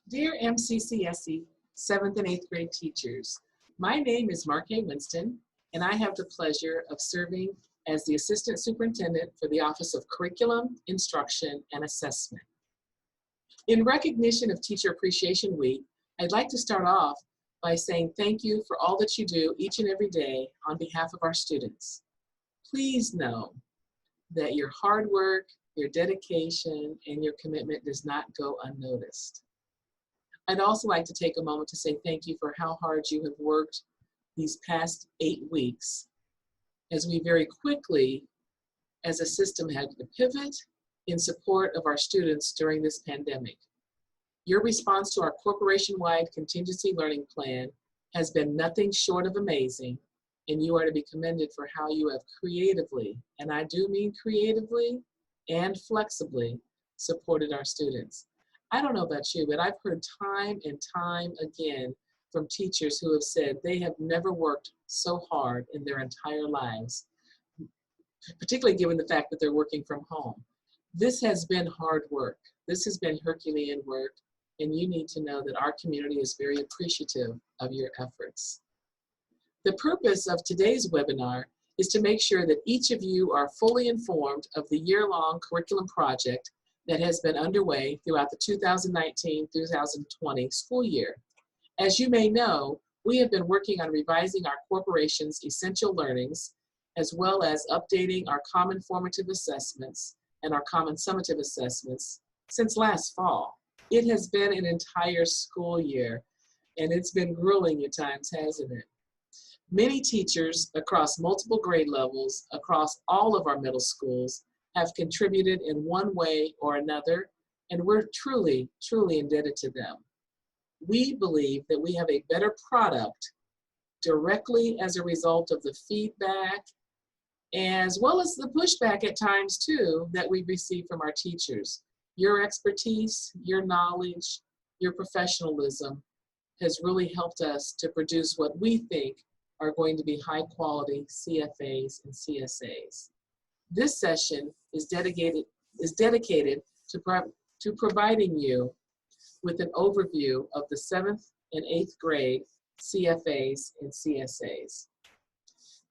Dear MCCSC 7th and 8th grade teachers, my name is Mark A. Winston, and I have the pleasure of serving as the Assistant Superintendent for the Office of Curriculum, Instruction, and Assessment. In recognition of Teacher Appreciation Week, I'd like to start off by saying thank you for all that you do each and every day on behalf of our students. Please know that your hard work, your dedication, and your commitment does not go unnoticed. I'd also like to take a moment to say thank you for how hard you have worked these past 8 weeks as we very quickly, as a system, had to pivot in support of our students during this pandemic. Your response to our corporation-wide contingency learning plan has been nothing short of amazing, and you are to be commended for how you have creatively, and I do mean creatively and flexibly, supported our students. I don't know about you, but I've heard time and time again from teachers who have said they have never worked so hard in their entire lives, particularly given the fact that they're working from home. This has been hard work. This has been Herculean work, and you need to know that our community is very appreciative of your efforts. The purpose of today's webinar is to make sure that each of you are fully informed of the year-long curriculum project that has been underway throughout the 2019-2020 school year. As you may know, we have been working on revising our corporation's essential learnings, as well as updating our common formative assessments and our common summative assessments since last fall. It has been an entire school year, and it's been grueling at times, hasn't it? Many teachers across multiple grade levels, across all of our middle schools, have contributed in one way or another, and we're truly, truly indebted to them. We believe that we have a better product directly as a result of the feedback, as well as the pushback at times too, that we receive from our teachers. Your expertise, your knowledge, your professionalism has really helped us to produce what we think are going to be high quality CFAs and CSAs. This session is dedicated to providing you with an overview of the 7th and 8th grade CFAs and CSAs.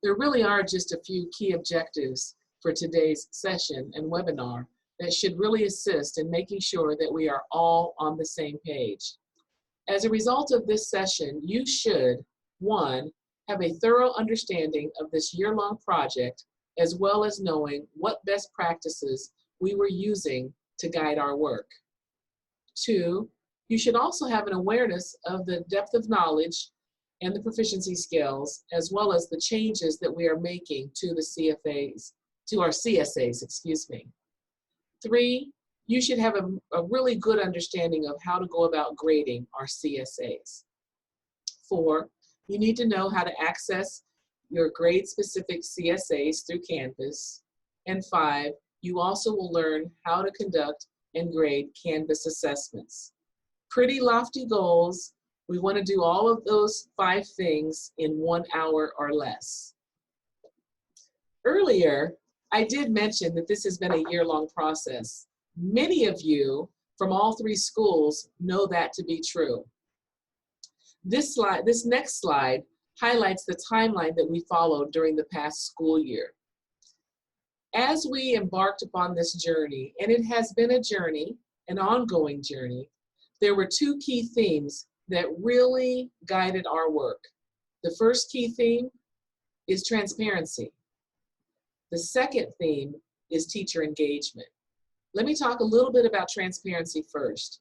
There really are just a few key objectives for today's session and webinar that should really assist in making sure that we are all on the same page. As a result of this session, you should, 1, have a thorough understanding of this year-long project, as well as knowing what best practices we were using to guide our work. 2, you should also have an awareness of the depth of knowledge and the proficiency skills, as well as the changes that we are making to the CFAs, to our CSAs, excuse me. 3, you should have a really good understanding of how to go about grading our CSAs. 4, you need to know how to access your grade-specific CSAs through Canvas. And 5, you also will learn how to conduct and grade Canvas assessments. Pretty lofty goals. We want to do all of those 5 things in 1 hour or less. Earlier, I did mention that this has been a year-long process. Many of you from all 3 schools know that to be true. This next slide highlights the timeline that we followed during the past school year. As we embarked upon this journey, and it has been a journey, an ongoing journey, there were 2 key themes that really guided our work. The first key theme is transparency. The second theme is teacher engagement. Let me talk a little bit about transparency first.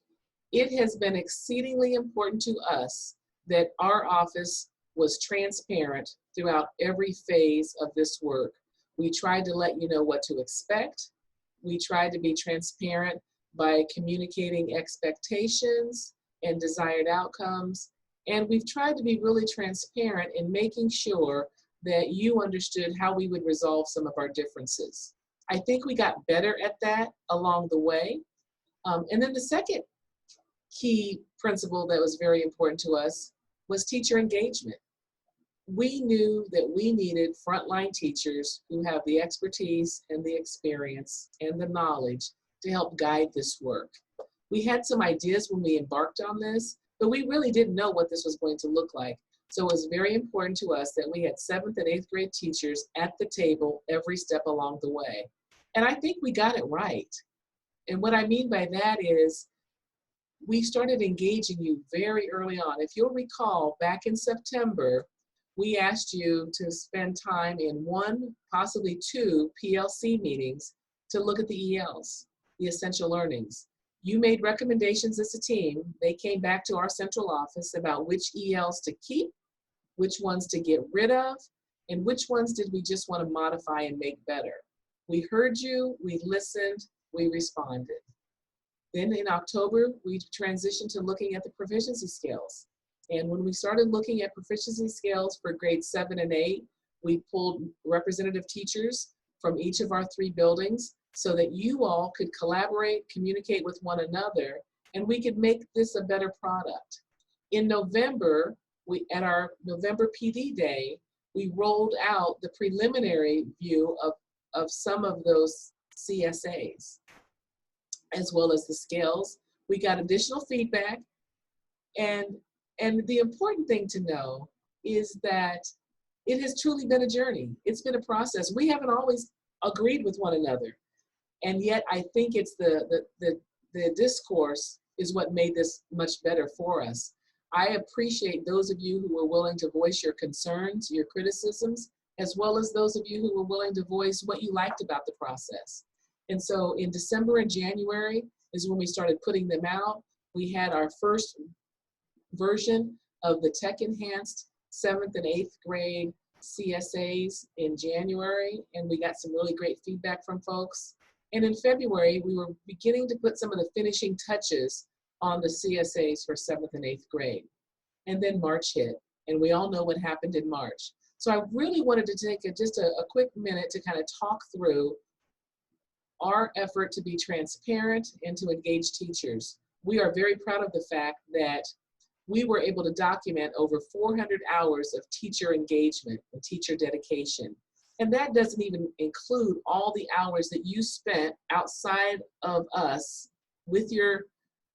It has been exceedingly important to us that our office was transparent throughout every phase of this work. We tried to let you know what to expect. We tried to be transparent by communicating expectations and desired outcomes. And we've tried to be really transparent in making sure that you understood how we would resolve some of our differences. I think we got better at that along the way. And then the second key principle that was very important to us was teacher engagement. We knew that we needed frontline teachers who have the expertise and the experience and the knowledge to help guide this work. We had some ideas when we embarked on this, but we really didn't know what this was going to look like. So it was very important to us that we had 7th and 8th grade teachers at the table every step along the way. And I think we got it right. And what I mean by that is we started engaging you very early on. If you'll recall, back in September, we asked you to spend time in 1, possibly 2 PLC meetings to look at the ELs, the essential learnings. You made recommendations as a team. They came back to our central office about which ELs to keep, which ones to get rid of, and which ones did we just want to modify and make better. We heard you, we listened, we responded. Then in October, we transitioned to looking at the proficiency scales. And when we started looking at proficiency scales for grades 7 and 8, we pulled representative teachers from each of our 3 buildings so that you all could collaborate, communicate with one another, and we could make this a better product. In November, at our November PD Day, we rolled out the preliminary view of some of those CSAs, as well as the scales. We got additional feedback, and the important thing to know is that it has truly been a journey. It's been a process. We haven't always agreed with one another, and yet I think it's the discourse is what made this much better for us. I appreciate those of you who were willing to voice your concerns, your criticisms, as well as those of you who were willing to voice what you liked about the process. And so in December and January is when we started putting them out. We had our first version of the tech-enhanced 7th and 8th grade CSAs in January, and we got some really great feedback from folks. And in February, we were beginning to put some of the finishing touches on the CSAs for 7th and 8th grade. And then March hit, and we all know what happened in March. So I really wanted to take just a quick minute to kind of talk through our effort to be transparent and to engage teachers. We are very proud of the fact that we were able to document over 400 hours of teacher engagement and teacher dedication. And that doesn't even include all the hours that you spent outside of us with your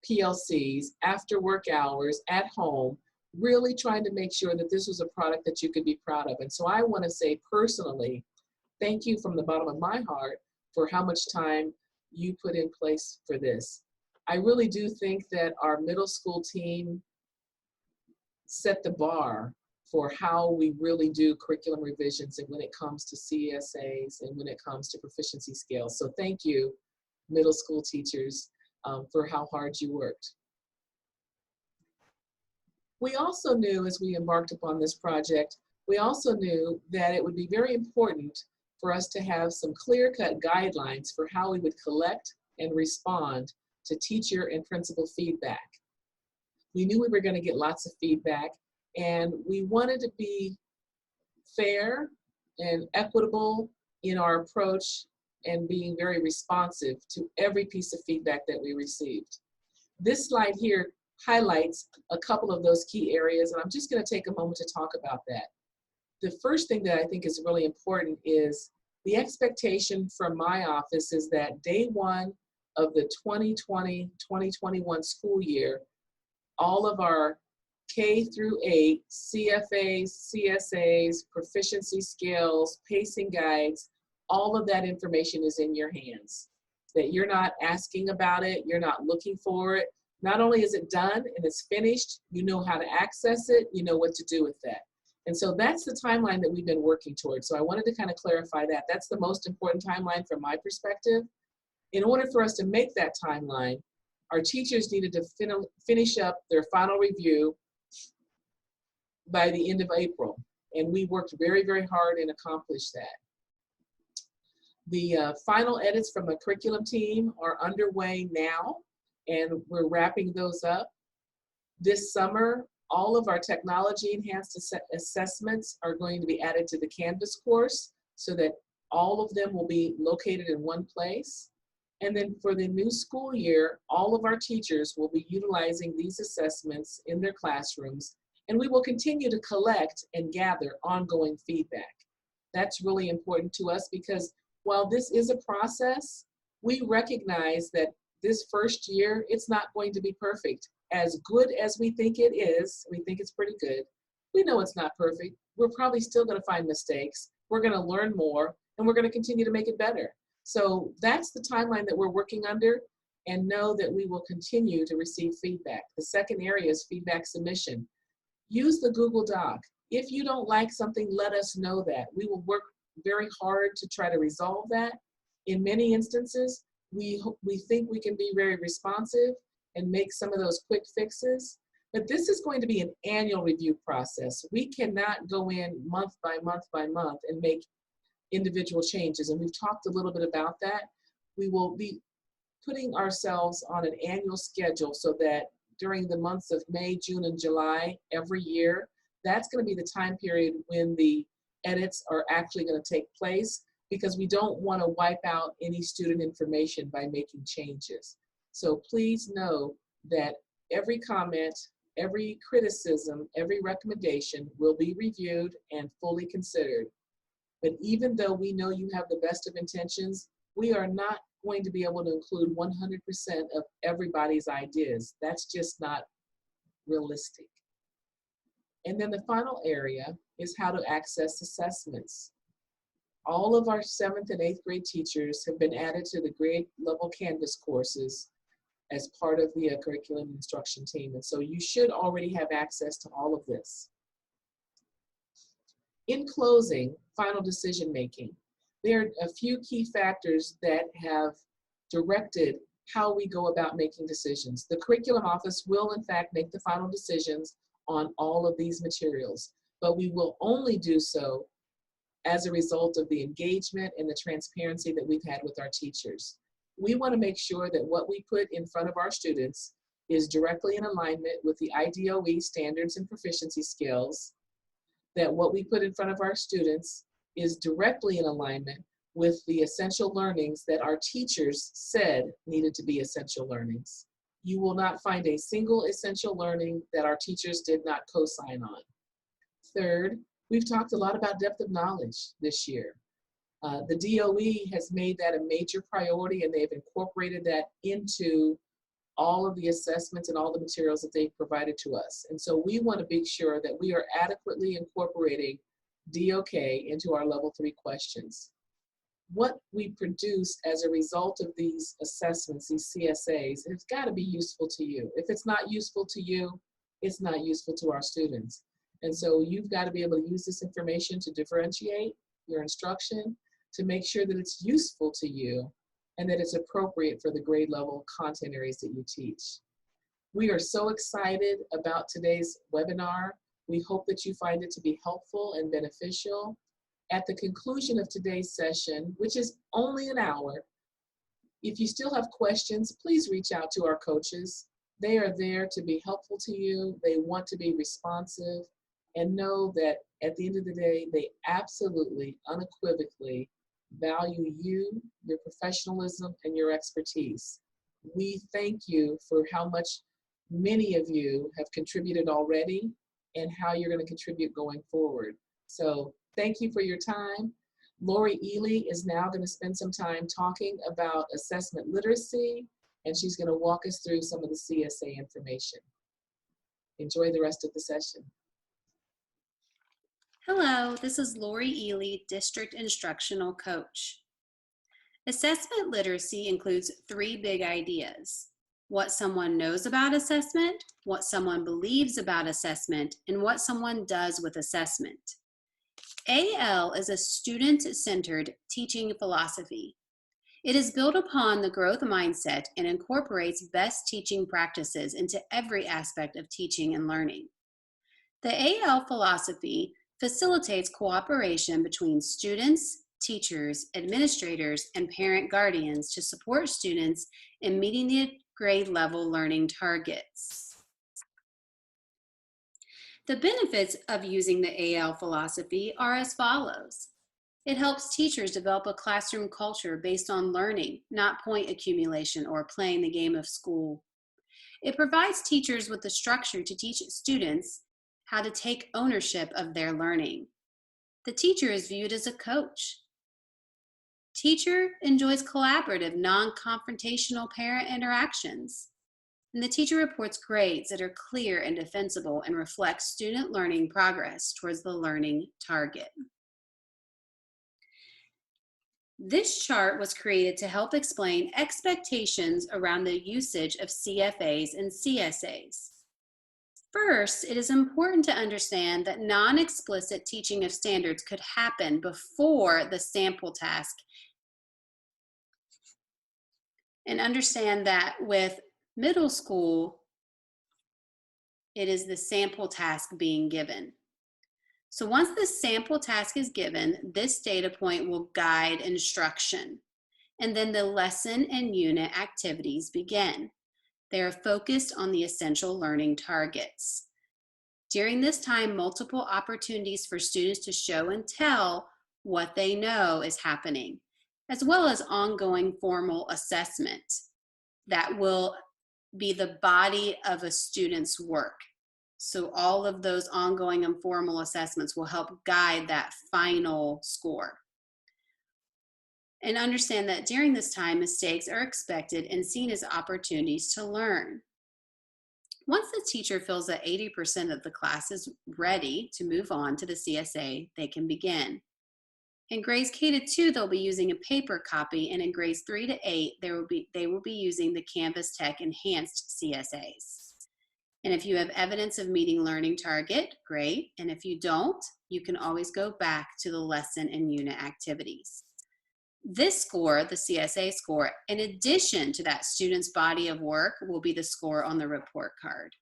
PLCs, after work hours, at home, really trying to make sure that this was a product that you could be proud of. And so I want to say personally, thank you from the bottom of my heart for how much time you put in place for this. I really do think that our middle school team set the bar for how we really do curriculum revisions and when it comes to CSAs and when it comes to proficiency scales. So thank you, middle school teachers, for how hard you worked. We also knew as we embarked upon this project, we also knew that it would be very important for us to have some clear-cut guidelines for how we would collect and respond to teacher and principal feedback. We knew we were going to get lots of feedback, and we wanted to be fair and equitable in our approach and being very responsive to every piece of feedback that we received. This slide here highlights a couple of those key areas, and I'm just going to take a moment to talk about that. The first thing that I think is really important is the expectation from my office is that day 1 of the 2020-2021 school year, all of our K through 8 CFAs, CSAs, proficiency scales, pacing guides, all of that information is in your hands. That you're not asking about it, you're not looking for it. Not only is it done and it's finished, you know how to access it, you know what to do with that. And so that's the timeline that we've been working towards. So I wanted to kind of clarify that. That's the most important timeline from my perspective. In order for us to make that timeline, our teachers needed to finish up their final review by the end of April. And we worked very, very hard and accomplished that. The final edits from the curriculum team are underway now, and we're wrapping those up. This summer, all of our technology enhanced assessments are going to be added to the Canvas course so that all of them will be located in one place. And then for the new school year, all of our teachers will be utilizing these assessments in their classrooms, and we will continue to collect and gather ongoing feedback. That's really important to us because while this is a process, we recognize that this first year, it's not going to be perfect. As good as we think it is, we think it's pretty good. We know it's not perfect. We're probably still going to find mistakes. We're going to learn more, and we're going to continue to make it better. So that's the timeline that we're working under, and know that we will continue to receive feedback. The second area is feedback submission. Use the Google Doc. If you don't like something, let us know that. We will work very hard to try to resolve that. In many instances, we think we can be very responsive and make some of those quick fixes, but this is going to be an annual review process. We cannot go in month by month by month and make individual changes, and we've talked a little bit about that. We will be putting ourselves on an annual schedule so that during the months of May, June, and July every year, that's going to be the time period when the edits are actually going to take place, because we don't want to wipe out any student information by making changes. So please know that every comment, every criticism, every recommendation will be reviewed and fully considered. But even though we know you have the best of intentions, we are not going to be able to include 100% of everybody's ideas. That's just not realistic. And then the final area is how to access assessments. All of our 7th and 8th grade teachers have been added to the grade level Canvas courses as part of the curriculum instruction team. And so you should already have access to all of this. In closing, final decision making. There are a few key factors that have directed how we go about making decisions. The curriculum office will in fact make the final decisions on all of these materials, but we will only do so as a result of the engagement and the transparency that we've had with our teachers. We want to make sure that what we put in front of our students is directly in alignment with the IDOE standards and proficiency skills, that what we put in front of our students is directly in alignment with the essential learnings that our teachers said needed to be essential learnings. You will not find a single essential learning that our teachers did not co-sign on. Third, we've talked a lot about depth of knowledge this year. The DOE has made that a major priority, and they've incorporated that into all of the assessments and all the materials that they've provided to us. And so we want to be sure that we are adequately incorporating DOK into our level 3 questions. What we produce as a result of these assessments, these CSAs, it's got to be useful to you. If it's not useful to you, it's not useful to our students. And so you've got to be able to use this information to differentiate your instruction, to make sure that it's useful to you and that it's appropriate for the grade level content areas that you teach. We are so excited about today's webinar. We hope that you find it to be helpful and beneficial. At the conclusion of today's session, which is only an hour, if you still have questions, please reach out to our coaches. They are there to be helpful to you. They want to be responsive, and know that at the end of the day, they absolutely, unequivocally value you, your professionalism, and your expertise. We thank you for how much many of you have contributed already and how you're going to contribute going forward. So thank you for your time. Lori Ely is now going to spend some time talking about assessment literacy, and she's going to walk us through some of the CSA information. Enjoy the rest of the session. Hello, this is Lori Ely, District Instructional Coach. Assessment literacy includes 3 big ideas: what someone knows about assessment, what someone believes about assessment, and what someone does with assessment. AL is a student-centered teaching philosophy. It is built upon the growth mindset and incorporates best teaching practices into every aspect of teaching and learning. The AL philosophy facilitates cooperation between students, teachers, administrators, and parent guardians to support students in meeting the grade level learning targets. The benefits of using the AL philosophy are as follows. It helps teachers develop a classroom culture based on learning, not point accumulation or playing the game of school. It provides teachers with the structure to teach students how to take ownership of their learning. The teacher is viewed as a coach. Teacher enjoys collaborative, non-confrontational parent interactions. And the teacher reports grades that are clear and defensible and reflect student learning progress towards the learning target. This chart was created to help explain expectations around the usage of CFAs and CSAs. First, it is important to understand that non-explicit teaching of standards could happen before the sample task, and understand that with middle school, it is the sample task being given. So once the sample task is given, this data point will guide instruction, and then the lesson and unit activities begin. They are focused on the essential learning targets. During this time, multiple opportunities for students to show and tell what they know is happening, as well as ongoing formal assessment that will be the body of a student's work. So all of those ongoing and formal assessments will help guide that final score. And understand that during this time, mistakes are expected and seen as opportunities to learn. Once the teacher feels that 80% of the class is ready to move on to the CSA, they can begin. In grades K to 2, they'll be using a paper copy, and in grades 3 to 8, they will be using the Canvas Tech Enhanced CSAs. And if you have evidence of meeting learning target, great. And if you don't, you can always go back to the lesson and unit activities. This score, the CSA score, in addition to that student's body of work, will be the score on the report card.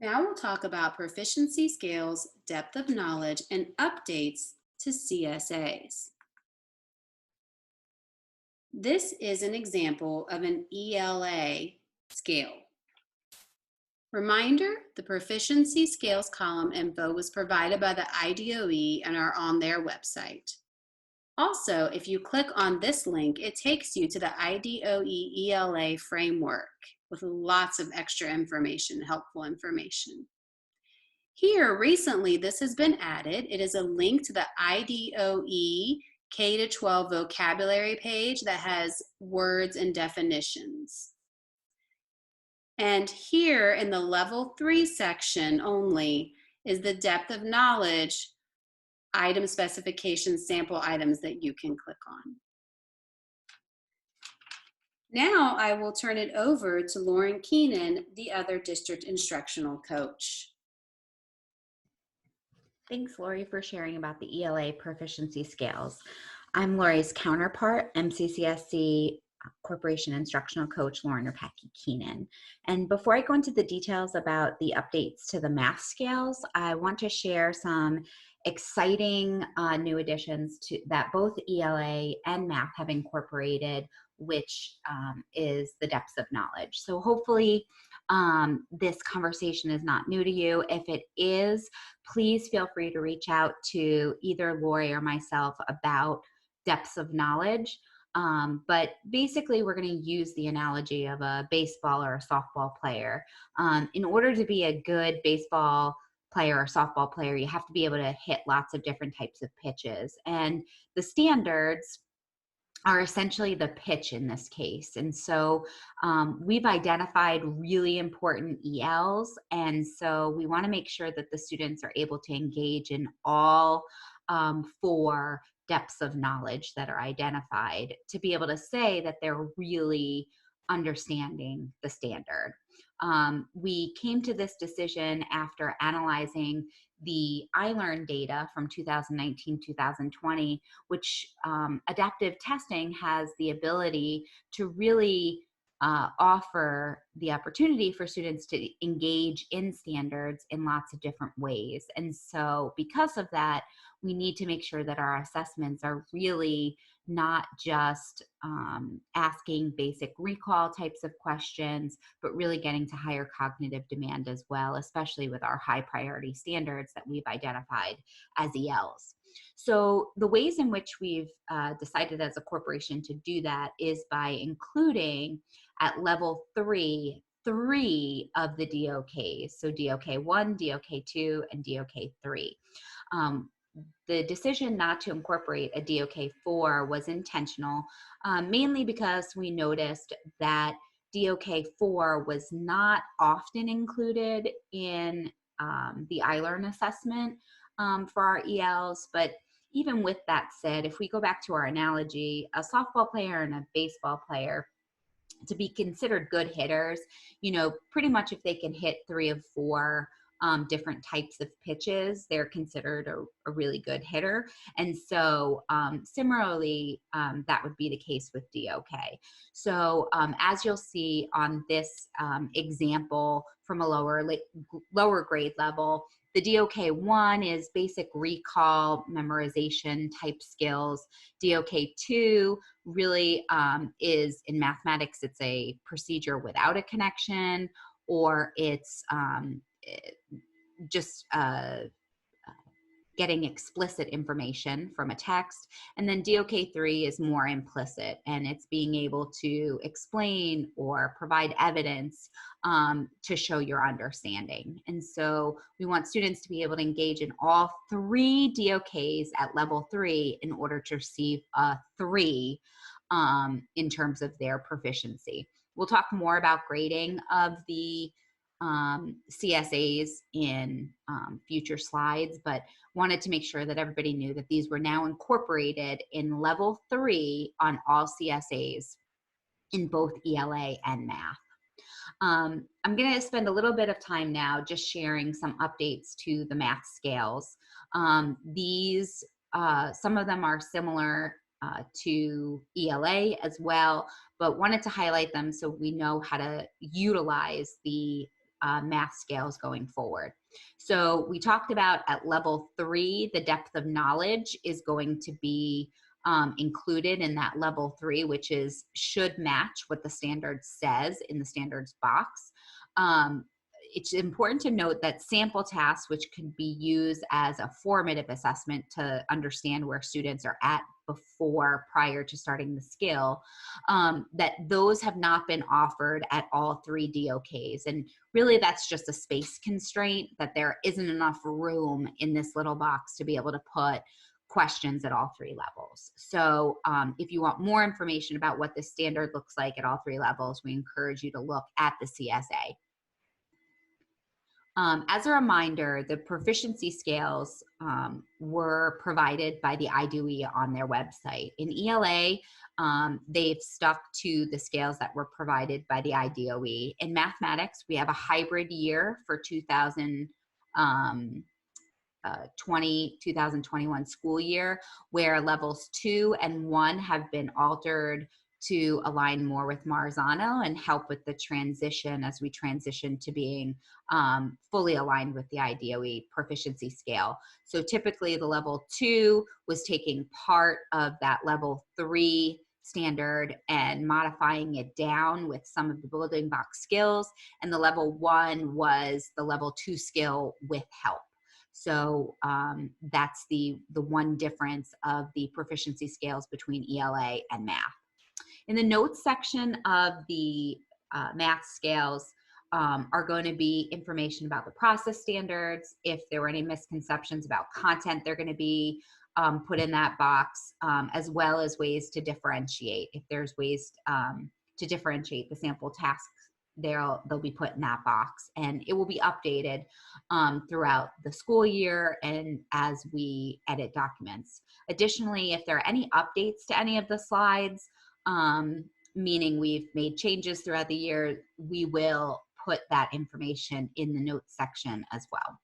Now we'll talk about proficiency scales, depth of knowledge, and updates to CSAs. This is an example of an ELA scale. Reminder, the proficiency scales column info was provided by the IDOE and are on their website. Also, if you click on this link, it takes you to the IDOE ELA framework with lots of extra information, helpful information. Here, recently, this has been added. It is a link to the IDOE K-12 vocabulary page that has words and definitions. And here in the level 3 section only is the depth of knowledge item specifications, sample items that you can click on. Now I will turn it over to Lauren Keenan, the other district instructional coach. Thanks, Lori, for sharing about the ELA proficiency scales. I'm Lori's counterpart, MCCSC Corporation Instructional Coach Lauren Rapacki Keenan. And before I go into the details about the updates to the math scales, I want to share some exciting new additions that both ELA and math have incorporated, which is the depths of knowledge. So hopefully this conversation is not new to you. If it is, please feel free to reach out to either Lori or myself about depths of knowledge. But basically, we're going to use the analogy of a baseball or a softball player. In order to be a good baseball player or softball player, you have to be able to hit lots of different types of pitches. And the standards are essentially the pitch in this case. And so we've identified really important ELs. And so we want to make sure that the students are able to engage in all 4 depths of knowledge that are identified to be able to say that they're really understanding the standard. We came to this decision after analyzing the iLearn data from 2019-2020, which adaptive testing has the ability to really offer the opportunity for students to engage in standards in lots of different ways. And so because of that, we need to make sure that our assessments are really not just asking basic recall types of questions, but really getting to higher cognitive demand as well, especially with our high priority standards that we've identified as ELs. So the ways in which we've decided as a corporation to do that is by including at level 3 3 of the DOKs, so DOK 1, DOK 2, and DOK 3. The decision not to incorporate a DOK 4 was intentional, mainly because we noticed that DOK 4 was not often included in the iLearn assessment for our ELs. But even with that said, if we go back to our analogy, a softball player and a baseball player, to be considered good hitters, pretty much if they can hit 3 of 4 different types of pitches, they're considered a really good hitter. And so similarly, that would be the case with DOK. So as you'll see on this example from a lower grade level, the DOK 1 is basic recall, memorization type skills. DOK 2 really is in mathematics, it's a procedure without a connection, or it's just getting explicit information from a text. And then DOK 3 is more implicit, and it's being able to explain or provide evidence to show your understanding. And so we want students to be able to engage in all 3 DOKs at level 3 in order to receive a 3 in terms of their proficiency. We'll talk more about grading of the CSAs in future slides, but wanted to make sure that everybody knew that these were now incorporated in level 3 on all CSAs in both ELA and math. I'm going to spend a little bit of time now just sharing some updates to the math scales. These, some of them are similar to ELA as well, but wanted to highlight them so we know how to utilize the math scales going forward. So we talked about at level 3, the depth of knowledge is going to be included in that level 3, which is should match what the standard says in the standards box. It's important to note that sample tasks, which can be used as a formative assessment to understand where students are at prior to starting the skill, that those have not been offered at all 3 DOKs. And really that's just a space constraint, that there isn't enough room in this little box to be able to put questions at all 3 levels. So if you want more information about what the standard looks like at all 3 levels, we encourage you to look at the CSA. As a reminder, the proficiency scales were provided by the IDOE on their website. In ELA, they've stuck to the scales that were provided by the IDOE. In mathematics, we have a hybrid year for 2021 school year, where levels 2 and 1 have been altered to align more with Marzano and help with the transition as we transition to being fully aligned with the IDOE proficiency scale. So typically the level 2 was taking part of that level 3 standard and modifying it down with some of the building block skills, and the level 1 was the level 2 skill with help. So that's the one difference of the proficiency scales between ELA and math. In the notes section of the math scales are going to be information about the process standards. If there were any misconceptions about content, they're going to be put in that box, as well as ways to differentiate. If there's ways to differentiate the sample tasks, they'll be put in that box, and it will be updated throughout the school year and as we edit documents. Additionally, if there are any updates to any of the slides, meaning we've made changes throughout the year, we will put that information in the notes section as well.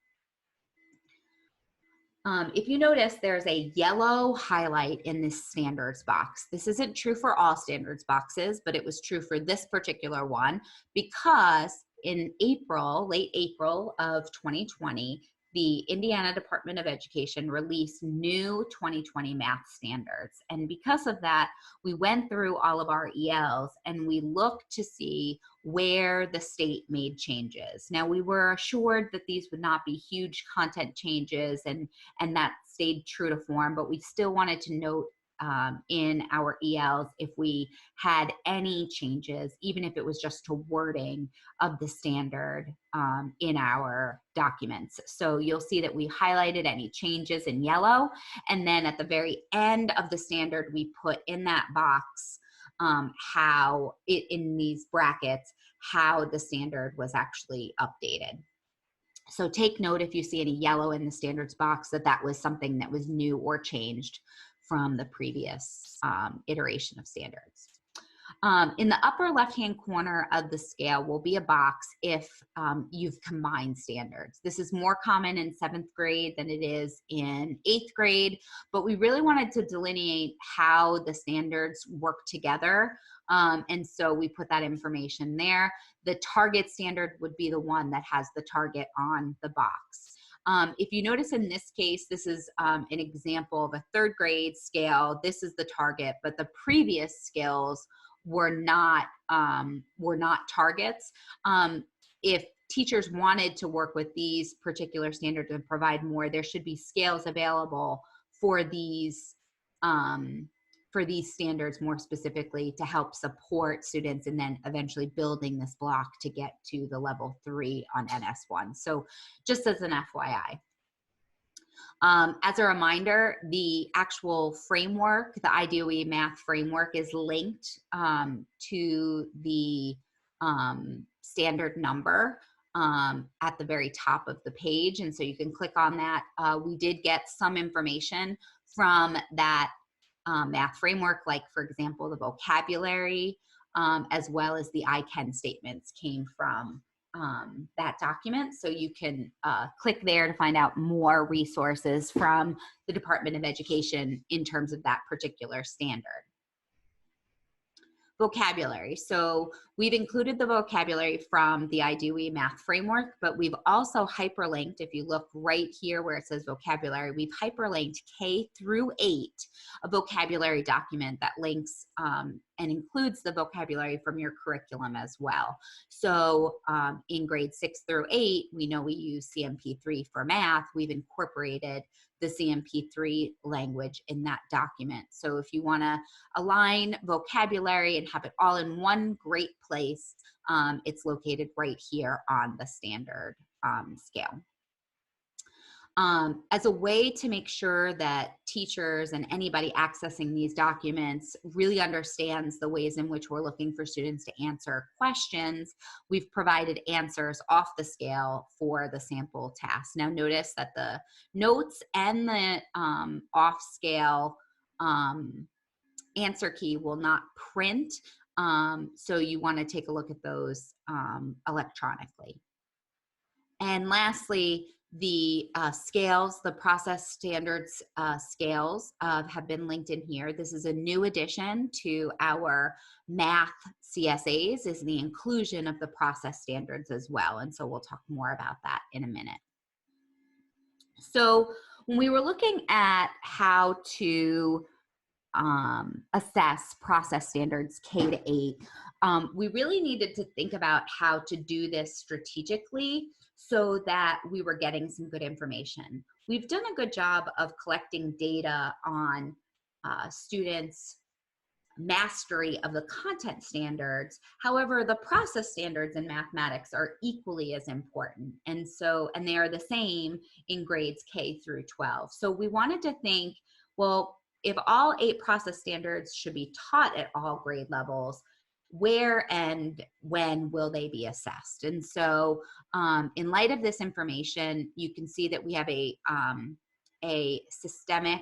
If you notice, there's a yellow highlight in this standards box. This isn't true for all standards boxes, but it was true for this particular one because in April, late April of 2020, the Indiana Department of Education released new 2020 math standards. And because of that, we went through all of our ELs and we looked to see where the state made changes. Now, we were assured that these would not be huge content changes and that stayed true to form, but we still wanted to note in our ELs if we had any changes, even if it was just to wording of the standard in our documents. So you'll see that we highlighted any changes in yellow, and then at the very end of the standard, we put in that box how it, in these brackets, how the standard was actually updated. So take note if you see any yellow in the standards box that was something that was new or changed from the previous iteration of standards. In the upper left-hand corner of the scale will be a box if you've combined standards. This is more common in 7th grade than it is in 8th grade, but we really wanted to delineate how the standards work together. And so we put that information there. The target standard would be the one that has the target on the box. If you notice in this case, this is an example of a 3rd grade scale. This is the target, but the previous skills were not targets. If teachers wanted to work with these particular standards and provide more, there should be scales available for these standards more specifically to help support students and then eventually building this block to get to the level 3 on NS1. So just as an FYI. As a reminder, the actual framework, the IDOE math framework, is linked to the standard number at the very top of the page. And so you can click on that. We did get some information from that math framework, like, for example, the vocabulary, as well as the I can statements came from that document. So you can click there to find out more resources from the Department of Education in terms of that particular standard. Vocabulary. So we've included the vocabulary from the IDOE math framework, but we've also hyperlinked, if you look right here where it says vocabulary, we've hyperlinked K through 8, a vocabulary document that links and includes the vocabulary from your curriculum as well. So in grades 6 through 8, we know we use CMP3 for math. We've incorporated the CMP3 language in that document. So if you want to align vocabulary and have it all in one great place, it's located right here on the standard scale. As a way to make sure that teachers and anybody accessing these documents really understands the ways in which we're looking for students to answer questions, we've provided answers off the scale for the sample task. Now notice that the notes and the off-scale answer key will not print, so you want to take a look at those electronically. And lastly, the scales, the process standards scales have been linked in here. This is a new addition to our math CSAs, is the inclusion of the process standards as well. And so we'll talk more about that in a minute. So when we were looking at how to assess process standards K to 8, we really needed to think about how to do this strategically so that we were getting some good information. We've done a good job of collecting data on students' mastery of the content standards. However, the process standards in mathematics are equally as important. And they are the same in grades K through 12. So we wanted to think, well, if all 8 process standards should be taught at all grade levels, where and when will they be assessed? And so in light of this information, you can see that we have a systemic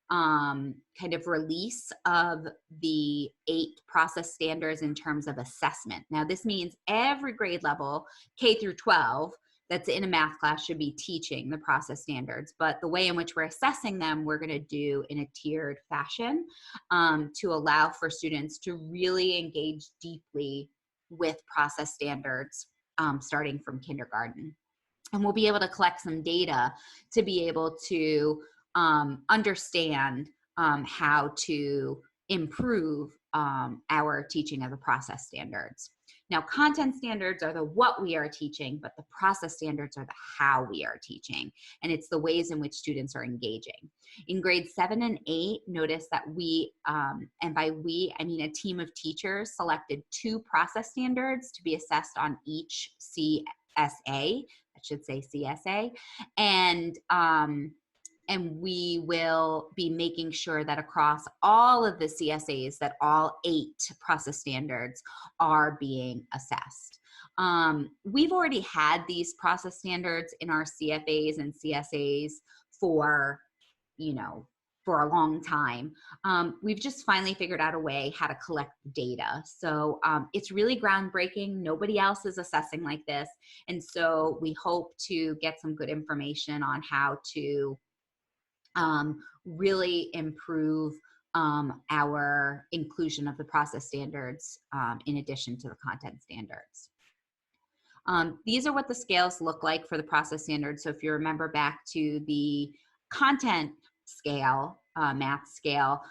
kind of release of the 8 process standards in terms of assessment. Now this means every grade level, K through 12, that's in a math class should be teaching the process standards, but the way in which we're assessing them, we're going to do in a tiered fashion to allow for students to really engage deeply with process standards starting from kindergarten. And we'll be able to collect some data to be able to understand how to improve our teaching of the process standards. Now, content standards are the what we are teaching, but the process standards are the how we are teaching, and it's the ways in which students are engaging. In grades 7 and 8, notice that we, and by we, I mean a team of teachers, selected 2 process standards to be assessed on each CSA, I should say CSA, and we will be making sure that across all of the CSAs that all 8 process standards are being assessed. We've already had these process standards in our CFAs and CSAs for, for a long time. We've just finally figured out a way how to collect data. So it's really groundbreaking. Nobody else is assessing like this. And so we hope to get some good information on how to really improve our inclusion of the process standards in addition to the content standards. These are what the scales look like for the process standards. So if you remember back to the content scale, math scale,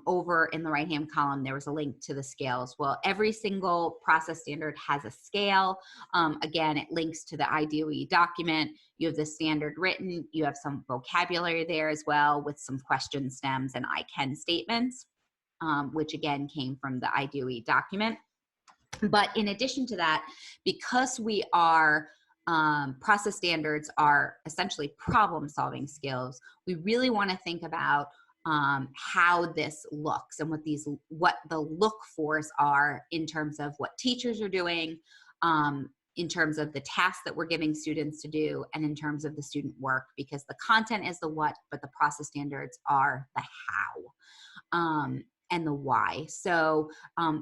over in the right-hand column, there was a link to the scales. Well, every single process standard has a scale. Again, it links to the IDOE document. You have the standard written. You have some vocabulary there as well with some question stems and I can statements, which again came from the IDOE document. But in addition to that, because we are process standards are essentially problem-solving skills, we really want to think about how this looks and what the look fors are in terms of what teachers are doing, in terms of the tasks that we're giving students to do, and in terms of the student work, because the content is the what, but the process standards are the how. And the why. So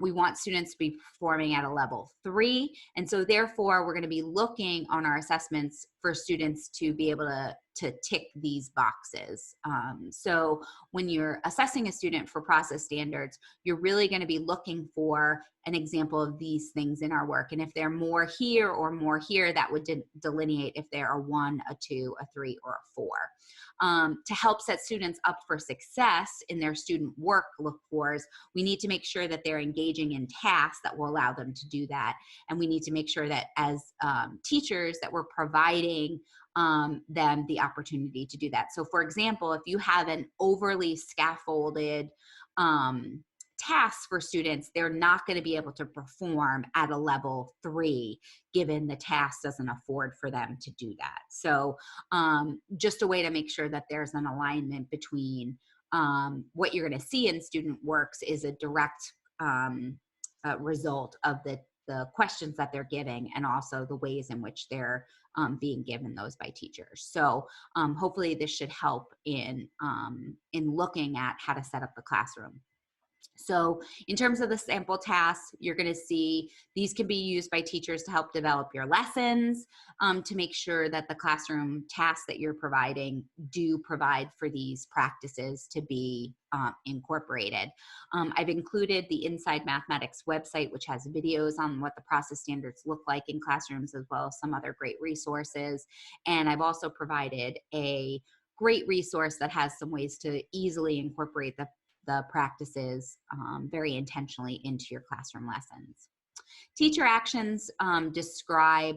we want students to be performing at a level 3. And so therefore, we're going to be looking on our assessments for students to be able to tick these boxes. So when you're assessing a student for process standards, you're really going to be looking for an example of these things in our work. And if they're more here or more here, that would delineate if they're a 1, a 2, a 3, or a 4. To help set students up for success in their student work look fors, we need to make sure that they're engaging in tasks that will allow them to do that. And we need to make sure that as teachers that we're providing them the opportunity to do that. So for example, if you have an overly scaffolded tasks for students, they're not going to be able to perform at a level 3, given the task doesn't afford for them to do that. So just a way to make sure that there's an alignment between what you're going to see in student works is a direct result of the questions that they're giving and also the ways in which they're being given those by teachers. So hopefully this should help in looking at how to set up the classroom. So in terms of the sample tasks, you're going to see these can be used by teachers to help develop your lessons, to make sure that the classroom tasks that you're providing do provide for these practices to be incorporated. I've included the Inside Mathematics website, which has videos on what the process standards look like in classrooms, as well as some other great resources. And I've also provided a great resource that has some ways to easily incorporate the practices very intentionally into your classroom lessons. Teacher actions describe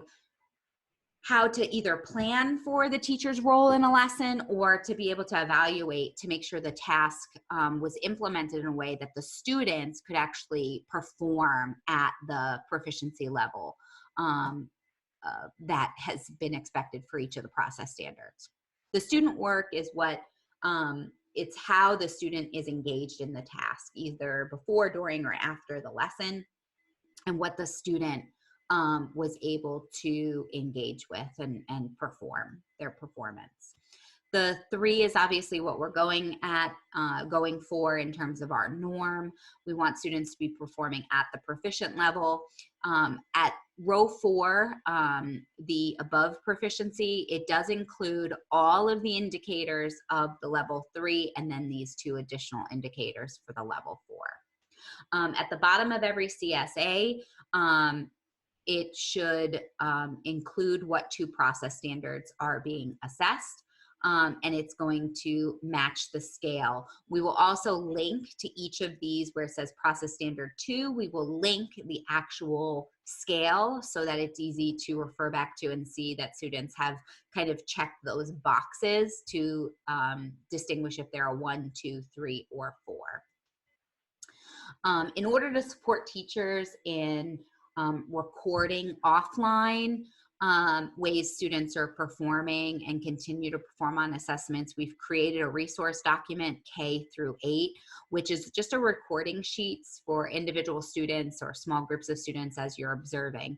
how to either plan for the teacher's role in a lesson or to be able to evaluate to make sure the task was implemented in a way that the students could actually perform at the proficiency level that has been expected for each of the process standards. The student work is what it's how the student is engaged in the task, either before, during, or after the lesson, and what the student was able to engage with and perform their performance. The 3 is obviously what we're going for in terms of our norm. We want students to be performing at the proficient level. At row 4, the above proficiency, it does include all of the indicators of the level 3 and then these 2 additional indicators for the level 4. At the bottom of every CSA, it should include what 2 process standards are being assessed. and it's going to match the scale. We will also link to each of these where it says process standard 2. We will link the actual scale so that it's easy to refer back to and see that students have kind of checked those boxes to distinguish if they're a 1, 2, 3, or 4. In order to support teachers in recording offline ways students are performing and continue to perform on assessments, we've created a resource document K through 8, which is just a recording sheets for individual students or small groups of students as you're observing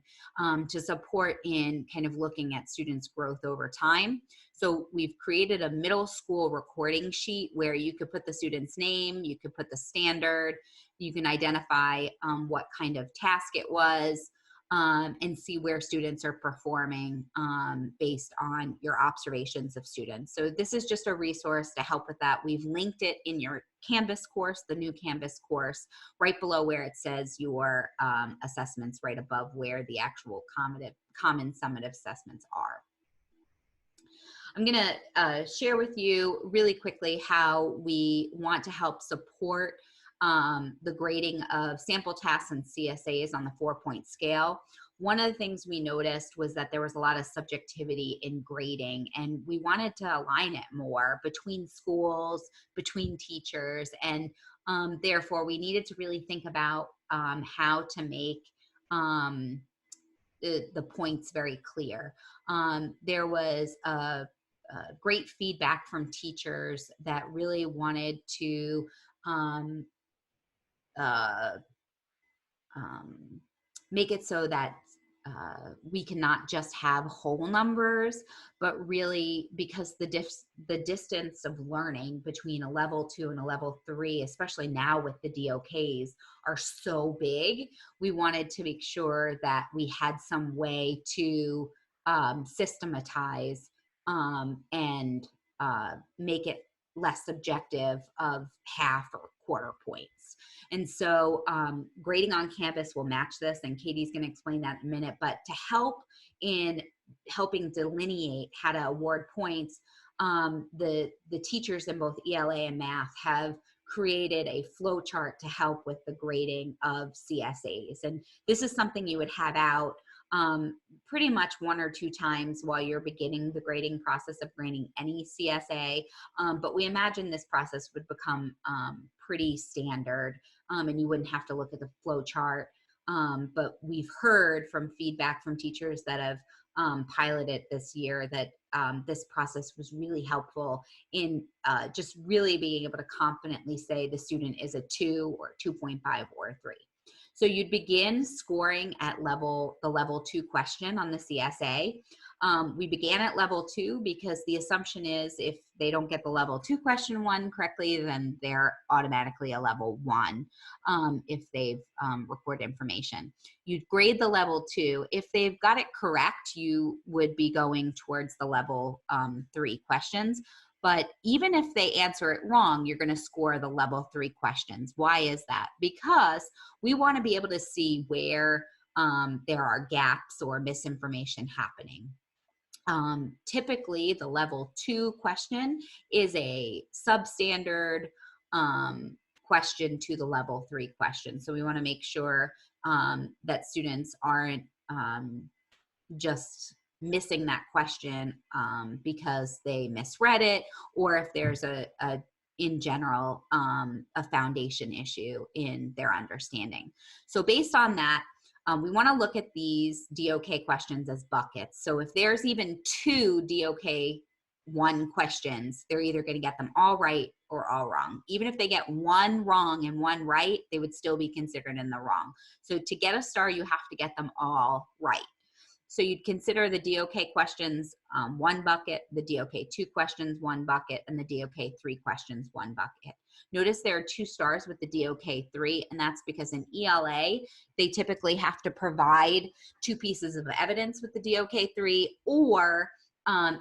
to support in kind of looking at students' growth over time. So we've created a middle school recording sheet where you could put the student's name, you could put the standard, you can identify what kind of task it was, and see where students are performing based on your observations of students. So this is just a resource to help with that. We've linked it in your Canvas course, the new Canvas course, right below where it says your assessments, right above where the actual common summative assessments are. I'm going to share with you really quickly how we want to help support the grading of sample tasks and CSAs on the 4-point scale. One of the things we noticed was that there was a lot of subjectivity in grading, and we wanted to align it more between schools, between teachers, and therefore we needed to really think about how to make the points very clear. There was great feedback from teachers that really wanted to make it so that we cannot just have whole numbers, but really because the distance of learning between a level 2 and a level 3, especially now with the DOKs, are so big, we wanted to make sure that we had some way to systematize and make it less subjective of half or quarter points. And so grading on Canvas will match this, and Katie's going to explain that in a minute. But to help in helping delineate how to award points, the teachers in both ELA and math have created a flow chart to help with the grading of CSAs. And this is something you would have out pretty much 1 or 2 times while you're beginning the grading process of grading any CSA. But we imagine this process would become pretty standard, and you wouldn't have to look at the flow chart. But we've heard from feedback from teachers that have piloted this year that this process was really helpful in just really being able to confidently say the student is a 2 or 2.5 or a 3. So you'd begin scoring at the level 2 question on the CSA. We began at level 2 because the assumption is if they don't get the level 2 question 1 correctly, then they're automatically a level 1 if they've recorded information. You'd grade the level 2. If they've got it correct, you would be going towards the level 3 questions. But even if they answer it wrong, you're going to score the level 3 questions. Why is that? Because we want to be able to see where there are gaps or misinformation happening. Typically, the level 2 question is a substandard question to the level 3 question. So we want to make sure that students aren't just missing that question because they misread it, or if there's in general, a foundation issue in their understanding. So based on that, we want to look at these DOK questions as buckets. So if there's even 2 DOK 1 questions, they're either going to get them all right or all wrong. Even if they get 1 wrong and 1 right, they would still be considered in the wrong. So to get a star, you have to get them all right. So you'd consider the DOK questions 1 bucket, the DOK 2 questions 1 bucket, and the DOK 3 questions 1 bucket. Notice there are 2 stars with the DOK 3, and that's because in ELA, they typically have to provide 2 pieces of evidence with the DOK 3, or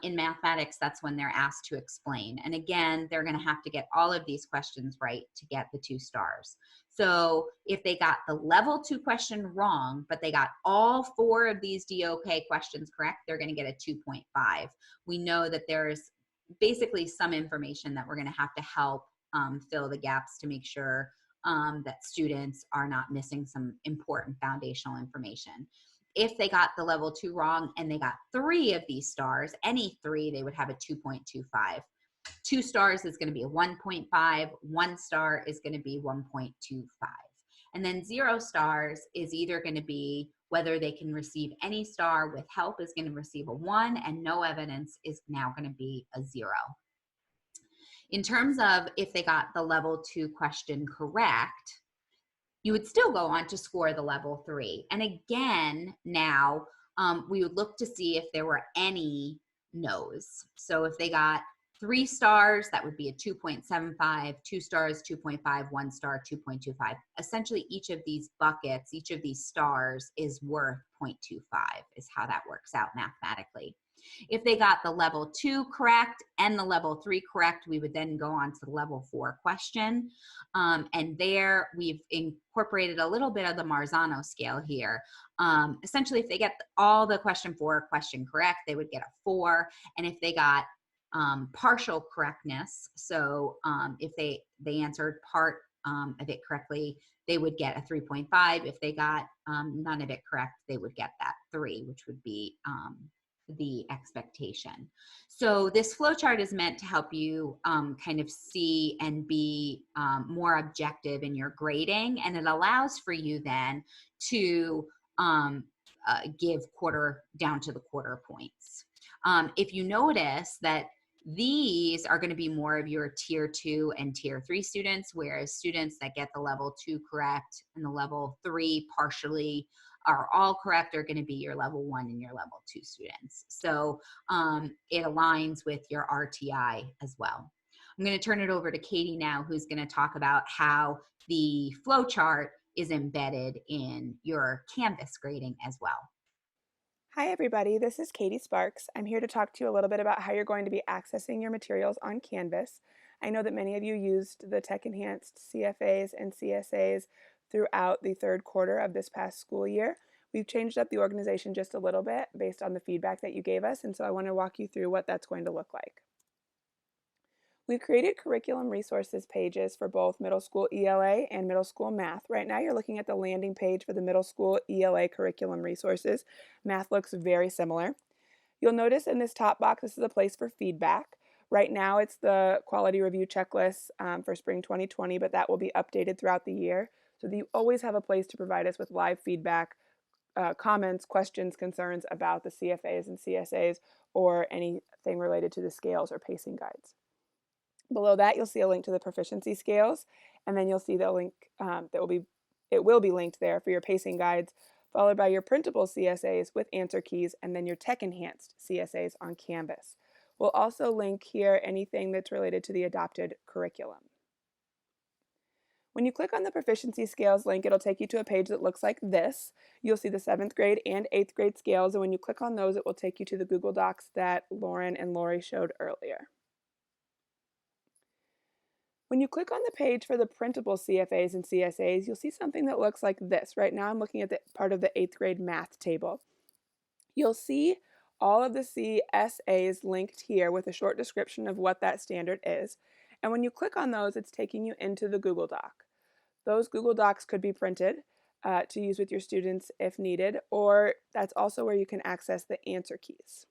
in mathematics, that's when they're asked to explain. And again, they're going to have to get all of these questions right to get the 2 stars. So if they got the level 2 question wrong, but they got all 4 of these DOK questions correct, they're going to get a 2.5. We know that there's basically some information that we're going to have to help fill the gaps to make sure that students are not missing some important foundational information. If they got the level 2 wrong and they got 3 of these stars, any 3, they would have a 2.25. 2 stars is going to be a 1.5. 1 star is going to be 1.25. And then 0 stars is either going to be whether they can receive any star with help is going to receive a 1, and no evidence is now going to be a 0. In terms of if they got the level 2 question correct, you would still go on to score the level 3. And again, now we would look to see if there were any no's. So if they got 3 stars, that would be a 2.75, 2 stars, 2.5, 1 star, 2.25. Essentially, each of these buckets, each of these stars is worth 0.25 is how that works out mathematically. If they got the level 2 correct and the level 3 correct, we would then go on to the level 4 question. And there we've incorporated a little bit of the Marzano scale here. Essentially, if they get all the question 4 question correct, they would get a 4. And if they got partial correctness, so if they answered part of it correctly, they would get a 3.5. If they got none of it correct, they would get that 3, which would be the expectation. So this flowchart is meant to help you kind of see and be more objective in your grading, and it allows for you then to give quarter down to the quarter points. If you notice that these are going to be more of your tier 2 and tier 3 students, whereas students that get the level 2 correct and the level 3 partially are all correct are going to be your level 1 and your level 2 students. So it aligns with your RTI as well. I'm going to turn it over to Katie now, who's going to talk about how the flow chart is embedded in your Canvas grading as well. Hi everybody, this is Katie Sparks. I'm here to talk to you a little bit about how you're going to be accessing your materials on Canvas. I know that many of you used the Tech Enhanced CFAs and CSAs throughout the third quarter of this past school year. We've changed up the organization just a little bit based on the feedback that you gave us, and so I want to walk you through what that's going to look like. We've created curriculum resources pages for both middle school ELA and middle school math. Right now you're looking at the landing page for the middle school ELA curriculum resources. Math looks very similar. You'll notice in this top box, this is a place for feedback. Right now it's the quality review checklist for spring 2020, but that will be updated throughout the year. So that you always have a place to provide us with live feedback, comments, questions, concerns about the CFAs and CSAs or anything related to the scales or pacing guides. Below that, you'll see a link to the proficiency scales, and then you'll see the link it will be linked there for your pacing guides, followed by your printable CSAs with answer keys, and then your Tech Enhanced CSAs on Canvas. We'll also link here anything that's related to the adopted curriculum. When you click on the proficiency scales link, it'll take you to a page that looks like this. You'll see the 7th grade and 8th grade scales, and when you click on those, it will take you to the Google Docs that Lauren and Lori showed earlier. When you click on the page for the printable CFAs and CSAs, you'll see something that looks like this. Right now I'm looking at the part of the 8th grade math table. You'll see all of the CSAs linked here with a short description of what that standard is. And when you click on those, it's taking you into the Google Doc. Those Google Docs could be printed to use with your students if needed, or that's also where you can access the answer keys.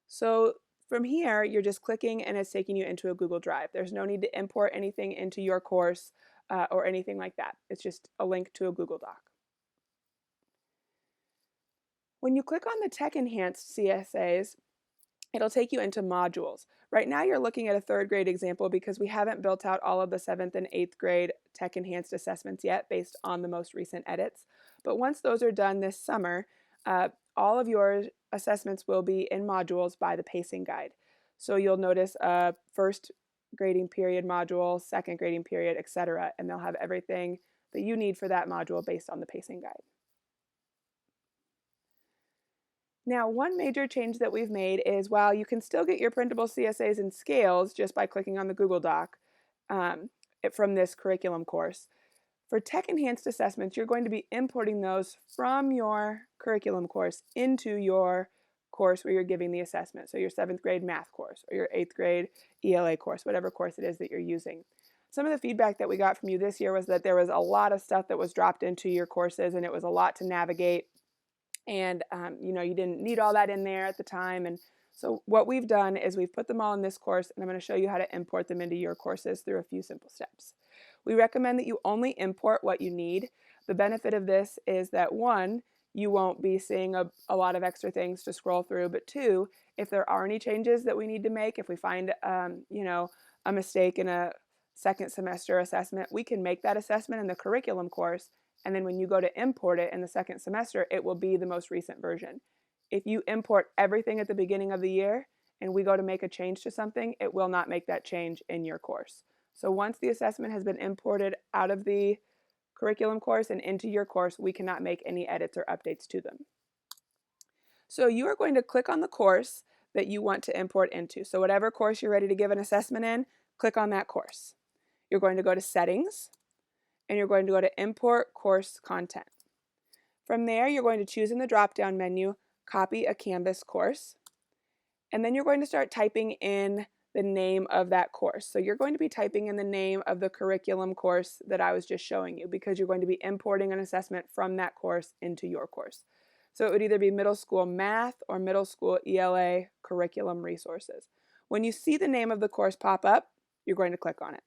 So from here, you're just clicking and it's taking you into a Google Drive. There's no need to import anything into your course or anything like that. It's just a link to a Google Doc. When you click on the Tech Enhanced CSAs, it'll take you into modules. Right now you're looking at a 3rd grade example because we haven't built out all of the 7th and 8th grade Tech Enhanced assessments yet based on the most recent edits. But once those are done this summer, all of your assessments will be in modules by the pacing guide. So you'll notice a 1st grading period module, 2nd grading period, etc. And they'll have everything that you need for that module based on the pacing guide. Now, one major change that we've made is while you can still get your printable CSAs and scales just by clicking on the Google Doc from this curriculum course, for Tech Enhanced assessments, you're going to be importing those from your curriculum course into your course where you're giving the assessment. So your 7th grade math course or your 8th grade ELA course, whatever course it is that you're using. Some of the feedback that we got from you this year was that there was a lot of stuff that was dropped into your courses and it was a lot to navigate. And, you didn't need all that in there at the time. And so what we've done is we've put them all in this course, and I'm going to show you how to import them into your courses through a few simple steps. We recommend that you only import what you need. The benefit of this is that, one, you won't be seeing a lot of extra things to scroll through, but two, if there are any changes that we need to make, if we find, a mistake in a second semester assessment, we can make that assessment in the curriculum course, and then when you go to import it in the second semester, it will be the most recent version. If you import everything at the beginning of the year and we go to make a change to something, it will not make that change in your course. So once the assessment has been imported out of the curriculum course and into your course, we cannot make any edits or updates to them. So you are going to click on the course that you want to import into. So whatever course you're ready to give an assessment in, click on that course. You're going to go to Settings, and you're going to go to Import Course Content. From there, you're going to choose in the drop-down menu, Copy a Canvas course, and then you're going to start typing in the name of that course. So you're going to be typing in the name of the curriculum course that I was just showing you because you're going to be importing an assessment from that course into your course. So it would either be middle school math or middle school ELA curriculum resources. When you see the name of the course pop up, you're going to click on it.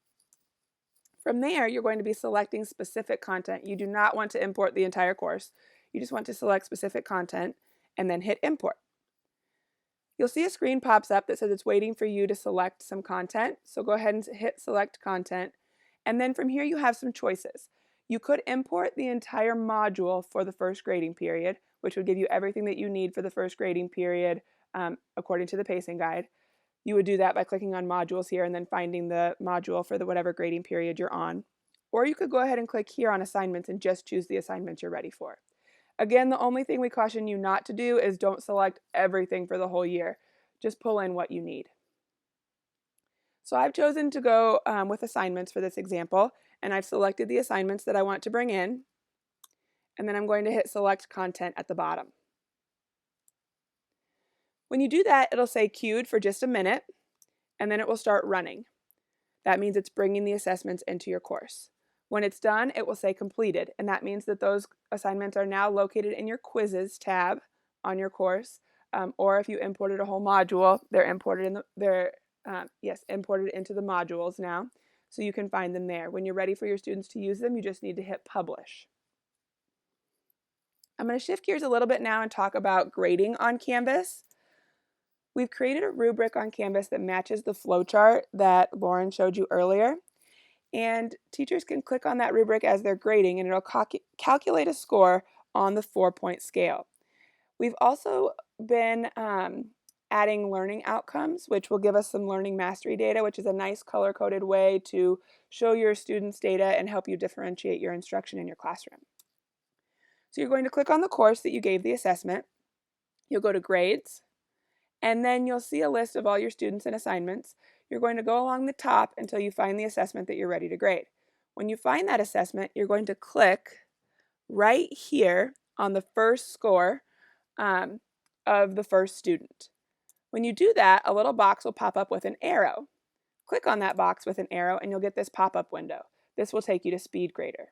From there, you're going to be selecting specific content. You do not want to import the entire course. You just want to select specific content and then hit import. You'll see a screen pops up that says it's waiting for you to select some content. So go ahead and hit select content. And then from here, you have some choices. You could import the entire module for the first grading period, which would give you everything that you need for the first grading period according to the pacing guide. You would do that by clicking on modules here and then finding the module for the whatever grading period you're on. Or you could go ahead and click here on assignments and just choose the assignments you're ready for. Again, the only thing we caution you not to do is don't select everything for the whole year. Just pull in what you need. So I've chosen to go with assignments for this example, and I've selected the assignments that I want to bring in, and then I'm going to hit select content at the bottom. When you do that, it'll say queued for just a minute, and then it will start running. That means it's bringing the assessments into your course. When it's done, it will say completed, and that means that those assignments are now located in your quizzes tab on your course, or if you imported a whole module, they're imported into the modules now, so you can find them there. When you're ready for your students to use them, you just need to hit publish. I'm going to shift gears a little bit now and talk about grading on Canvas. We've created a rubric on Canvas that matches the flowchart that Lauren showed you earlier. And teachers can click on that rubric as they're grading and it'll calculate a score on the 4-point scale. We've also been adding learning outcomes, which will give us some learning mastery data, which is a nice color-coded way to show your students data and help you differentiate your instruction in your classroom. So you're going to click on the course that you gave the assessment. You'll go to Grades, and then you'll see a list of all your students and assignments. You're going to go along the top until you find the assessment that you're ready to grade. When you find that assessment, you're going to click right here on the first score of the first student. When you do that, a little box will pop up with an arrow. Click on that box with an arrow and you'll get this pop-up window. This will take you to SpeedGrader.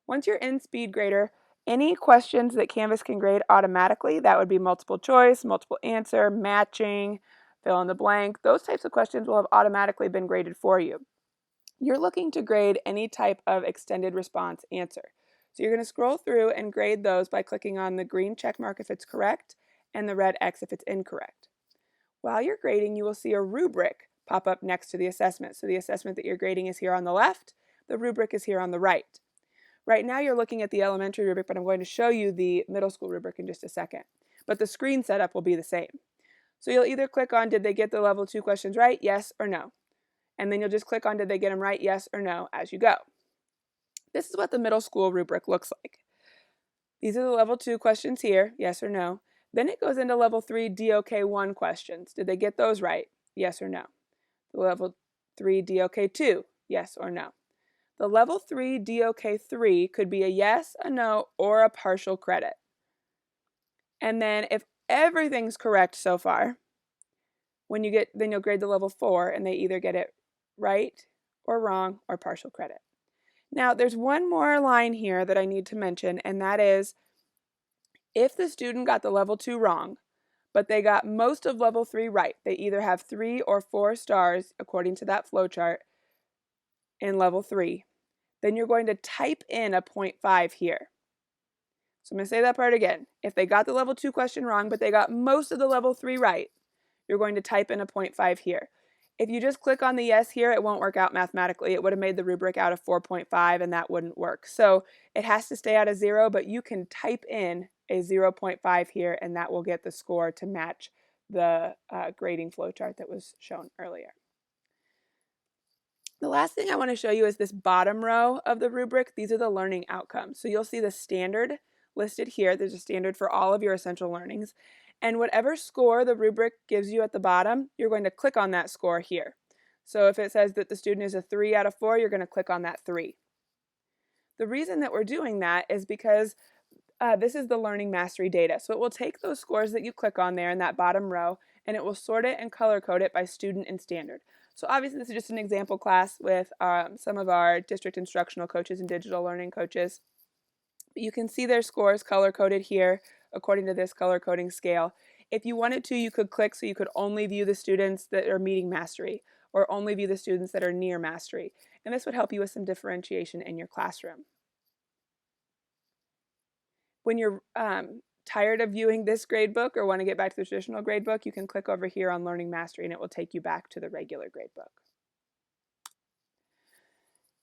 Once you're in SpeedGrader, any questions that Canvas can grade automatically, that would be multiple choice, multiple answer, matching, fill in the blank, those types of questions will have automatically been graded for you. You're looking to grade any type of extended response answer. So you're going to scroll through and grade those by clicking on the green check mark if it's correct and the red X if it's incorrect. While you're grading, you will see a rubric pop up next to the assessment. So the assessment that you're grading is here on the left, the rubric is here on the right. Right now you're looking at the elementary rubric, but I'm going to show you the middle school rubric in just a second. But the screen setup will be the same. So you'll either click on, did they get the level 2 questions right, yes or no? And then you'll just click on, did they get them right, yes or no, as you go. This is what the middle school rubric looks like. These are the level 2 questions here, yes or no. Then it goes into level 3 DOK1 questions. Did they get those right, yes or no? The level 3 DOK2, yes or no? The level 3 DOK3 could be a yes, a no, or a partial credit. And then if everything's correct so far, then you'll grade the level 4, and they either get it right or wrong or partial credit. Now, there's one more line here that I need to mention, and that is if the student got the level 2 wrong, but they got most of level 3 right, they either have 3 or 4 stars according to that flowchart in level 3, then you're going to type in a 0.5 here. So I'm going to say that part again. If they got the level 2 question wrong, but they got most of the level 3 right, you're going to type in a 0.5 here. If you just click on the yes here, it won't work out mathematically. It would have made the rubric out of 4.5, and that wouldn't work. So it has to stay out of 0, but you can type in a 0.5 here, and that will get the score to match the grading flowchart that was shown earlier. The last thing I want to show you is this bottom row of the rubric. These are the learning outcomes. So you'll see the standard listed here. There's a standard for all of your essential learnings. And whatever score the rubric gives you at the bottom, you're going to click on that score here. So if it says that the student is a 3 out of 4, you're going to click on that 3. The reason that we're doing that is because this is the learning mastery data. So it will take those scores that you click on there in that bottom row, and it will sort it and color code it by student and standard. So obviously this is just an example class with some of our district instructional coaches and digital learning coaches. But you can see their scores color coded here according to this color coding scale. If you wanted to, you could click so you could only view the students that are meeting mastery or only view the students that are near mastery. And this would help you with some differentiation in your classroom. When you're tired of viewing this gradebook or want to get back to the traditional gradebook, you can click over here on Learning Mastery and it will take you back to the regular gradebook.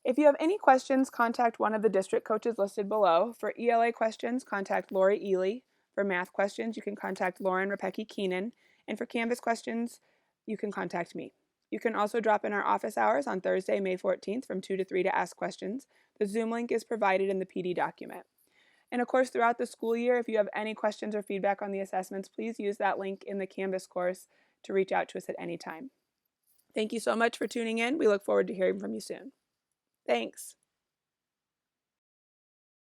If you have any questions, contact one of the district coaches listed below. For ELA questions, contact Lori Ely. For math questions, you can contact Lauren Rapecki Keenan. And for Canvas questions, you can contact me. You can also drop in our office hours on Thursday, May 14th from 2 to 3 to ask questions. The Zoom link is provided in the PD document. And of course, throughout the school year, if you have any questions or feedback on the assessments, please use that link in the Canvas course to reach out to us at any time. Thank you so much for tuning in. We look forward to hearing from you soon. Thanks.